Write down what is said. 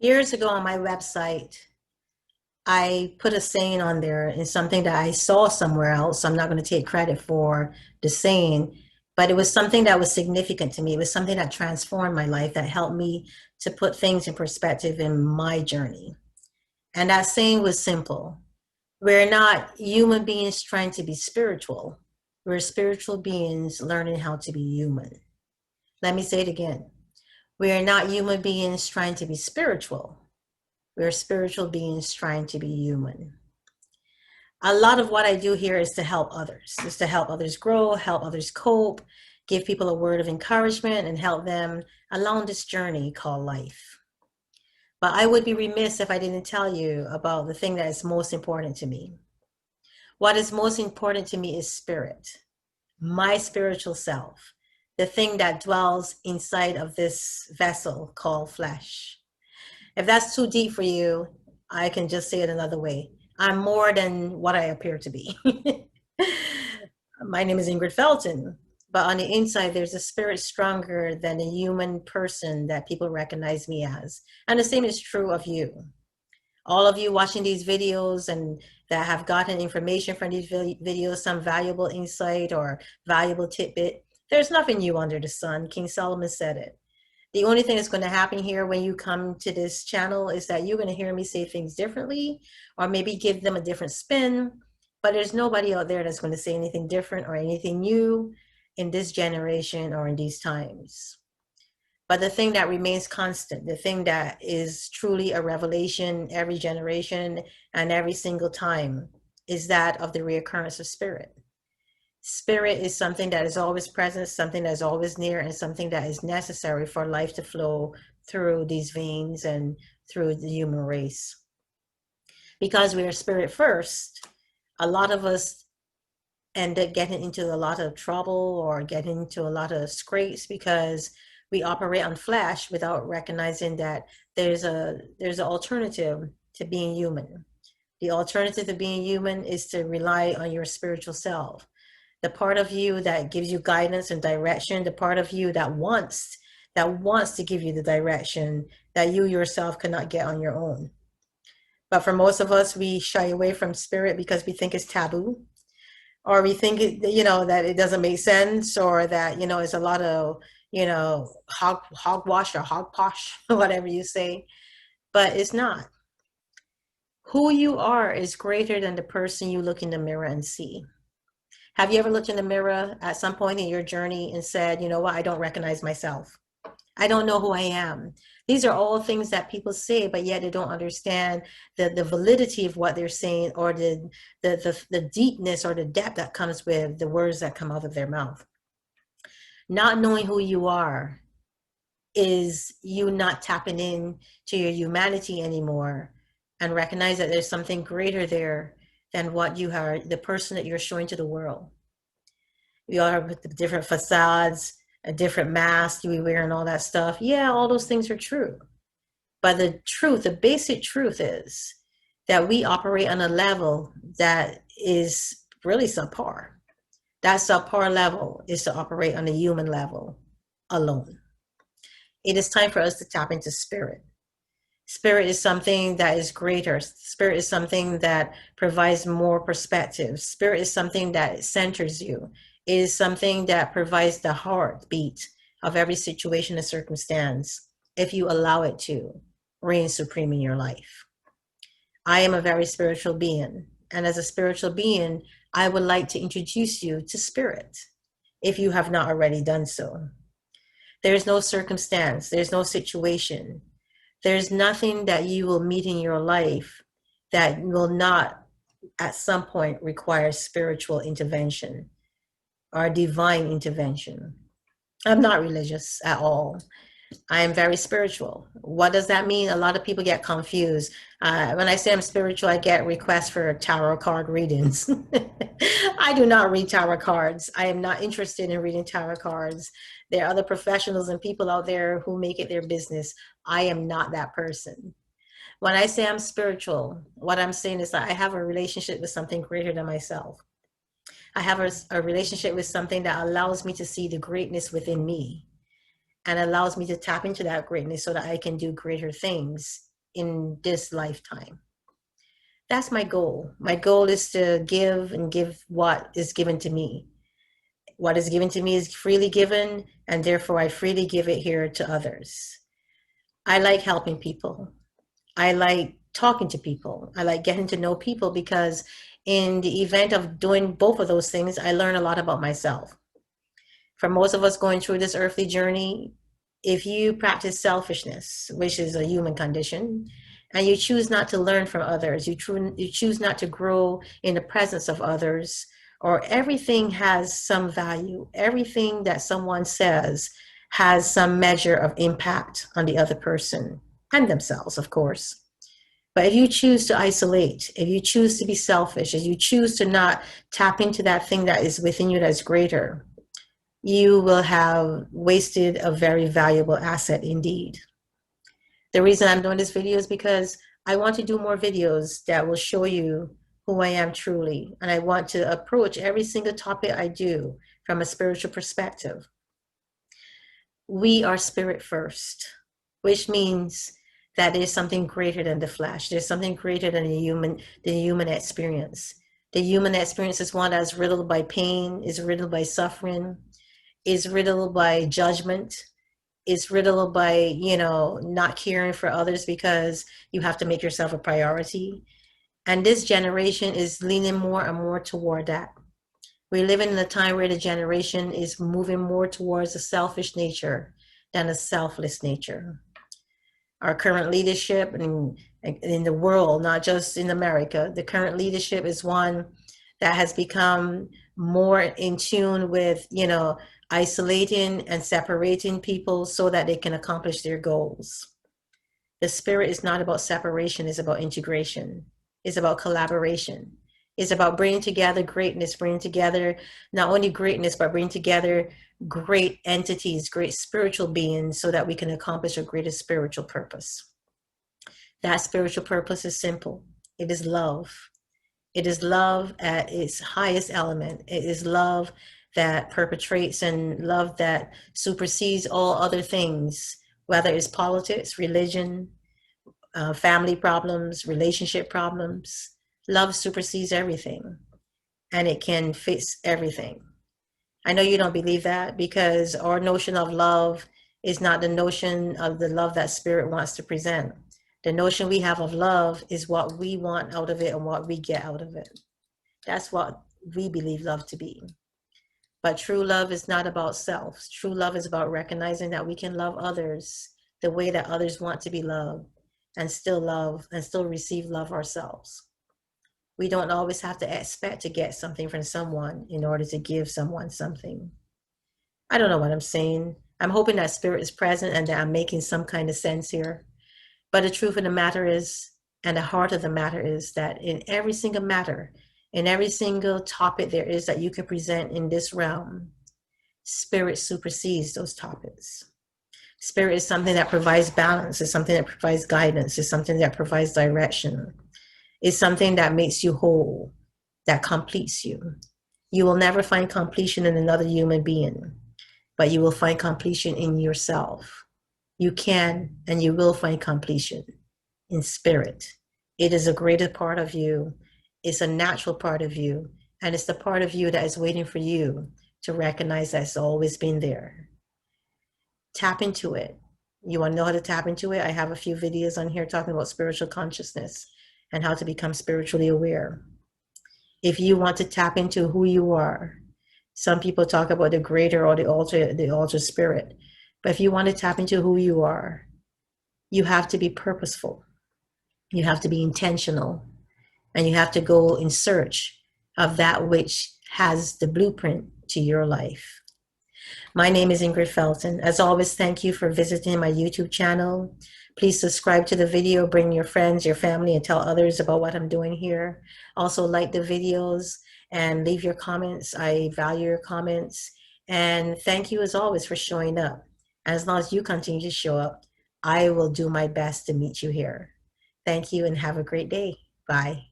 Years ago on my website, I put a saying on there and something that I saw somewhere else. So I'm not going to take credit for the saying, but it was something that was significant to me. It was something that transformed my life, that helped me to put things in perspective in my journey. And that saying was simple. We're not human beings trying to be spiritual. We're spiritual beings learning how to be human. Let me say it again. We are not human beings trying to be spiritual. We're spiritual beings trying to be human. A lot of what I do here is to help others, is to help others grow, help others cope, give people a word of encouragement, and help them along this journey called life. But I would be remiss if I didn't tell you about the thing that is most important to me. What is most important to me is spirit, my spiritual self, the thing that dwells inside of this vessel called flesh. If that's too deep for you, I can just say it another way. I'm more than what I appear to be. My name is Ingrid Felton, but on the inside, there's a spirit stronger than a human person that people recognize me as. And the same is true of you. All of you watching these videos and that have gotten information from these videos, some valuable insight or valuable tidbit, there's nothing new under the sun. King Solomon said it. The only thing that's going to happen here when you come to this channel is that you're going to hear me say things differently or maybe give them a different spin. But there's nobody out there that's going to say anything different or anything new in this generation or in these times. But the thing that remains constant, the thing that is truly a revelation every generation and every single time is that of the reoccurrence of spirit. Spirit is something that is always present, something that is always near, and something that is necessary for life to flow through these veins and through the human race. Because we are spirit first, a lot of us end up getting into a lot of trouble or getting into a lot of scrapes because we operate on flesh without recognizing that there's an alternative to being human. The alternative to being human is to rely on your spiritual self, the part of you that gives you guidance and direction, the part of you that wants to give you the direction that you yourself cannot get on your own. But for most of us, we shy away from spirit because we think it's taboo, or we think that it doesn't make sense, or that it's a lot of hogwash or hogposh, whatever you say. But it's not. Who you are is greater than the person you look in the mirror and see. Have you ever looked in the mirror at some point in your journey and said, you know what, I don't recognize myself. I don't know who I am. These are all things that people say, but yet they don't understand the validity of what they're saying, or the deepness or the depth that comes with the words that come out of their mouth. Not knowing who you are is you not tapping in to your humanity anymore and recognize that there's something greater there than what you are, the person that you're showing to the world. We all have different facades, a different mask we wear and all that stuff. Yeah, all those things are true. But the truth, the basic truth is that we operate on a level that is really subpar. That subpar level is to operate on a human level alone. It is time for us to tap into spirit. Spirit is something that is greater. Spirit is something that provides more perspective. Spirit is something that centers you. It is something that provides the heartbeat of every situation and circumstance if you allow it to reign supreme in your life. I am a very spiritual being. And as a spiritual being, I would like to introduce you to spirit if you have not already done so. There's no circumstance, there's no situation, there's nothing that you will meet in your life that will not at some point require spiritual intervention or divine intervention. I'm not religious at all. I am very spiritual. What does that mean? A lot of people get confused. When I say I'm spiritual, I get requests for tarot card readings. I do not read tarot cards. I am not interested in reading tarot cards. There are other professionals and people out there who make it their business. I am not that person. When I say I'm spiritual, what I'm saying is that I have a relationship with something greater than myself. I have a relationship with something that allows me to see the greatness within me and allows me to tap into that greatness so that I can do greater things in this lifetime. That's my goal. My goal is to give and give what is given to me. What is given to me is freely given, and therefore I freely give it here to others. I like helping people. I like talking to people. I like getting to know people because in the event of doing both of those things, I learn a lot about myself. For most of us going through this earthly journey, if you practice selfishness, which is a human condition, and you choose not to learn from others, you choose not to grow in the presence of others, or everything has some value, everything that someone says has some measure of impact on the other person and themselves, of course. But if you choose to isolate, if you choose to be selfish, if you choose to not tap into that thing that is within you that's greater, you will have wasted a very valuable asset indeed. The reason I'm doing this video is because I want to do more videos that will show you who I am truly. And I want to approach every single topic I do from a spiritual perspective. We are spirit first, which means that there's something greater than the flesh. There's something greater than the human experience. The human experience is one that's riddled by pain, is riddled by suffering, is riddled by judgment, is riddled by, not caring for others because you have to make yourself a priority. And this generation is leaning more and more toward that. We're living in a time where the generation is moving more towards a selfish nature than a selfless nature. Our current leadership in the world, not just in America, the current leadership is one that has become more in tune with, isolating and separating people so that they can accomplish their goals. The spirit is not about separation, it's about integration. It's about collaboration. It's about bringing together greatness, bringing together not only greatness, but bringing together great entities, great spiritual beings so that we can accomplish a greater spiritual purpose. That spiritual purpose is simple. It is love. It is love at its highest element. It is love that perpetrates and love that supersedes all other things, whether it's politics, religion, family problems, relationship problems. Love supersedes everything, and it can fix everything. I know you don't believe that because our notion of love is not the notion of the love that spirit wants to present. The notion we have of love is what we want out of it and what we get out of it. That's what we believe love to be. But true love is not about self. True love is about recognizing that we can love others the way that others want to be loved and still love and still receive love ourselves. We don't always have to expect to get something from someone in order to give someone something. I don't know what I'm saying. I'm hoping that spirit is present and that I'm making some kind of sense here. But the truth of the matter is, and the heart of the matter is that in every single matter, in every single topic there is that you can present in this realm, spirit supersedes those topics. Spirit is something that provides balance, is something that provides guidance, is something that provides direction, is something that makes you whole, that completes you. You will never find completion in another human being, but you will find completion in yourself. You can and you will find completion in spirit. It is a greater part of you. It's a natural part of you. And it's the part of you that is waiting for you to recognize that it's always been there. Tap into it. You want to know how to tap into it? I have a few videos on here talking about spiritual consciousness and how to become spiritually aware. If you want to tap into who you are, some people talk about the greater or the alter spirit. But if you want to tap into who you are, you have to be purposeful. You have to be intentional. And you have to go in search of that which has the blueprint to your life. My name is Ingrid Felton. As always, thank you for visiting my YouTube channel. Please subscribe to the video, bring your friends, your family, and tell others about what I'm doing here. Also, like the videos and leave your comments. I value your comments. And thank you, as always, for showing up. As long as you continue to show up, I will do my best to meet you here. Thank you and have a great day. Bye.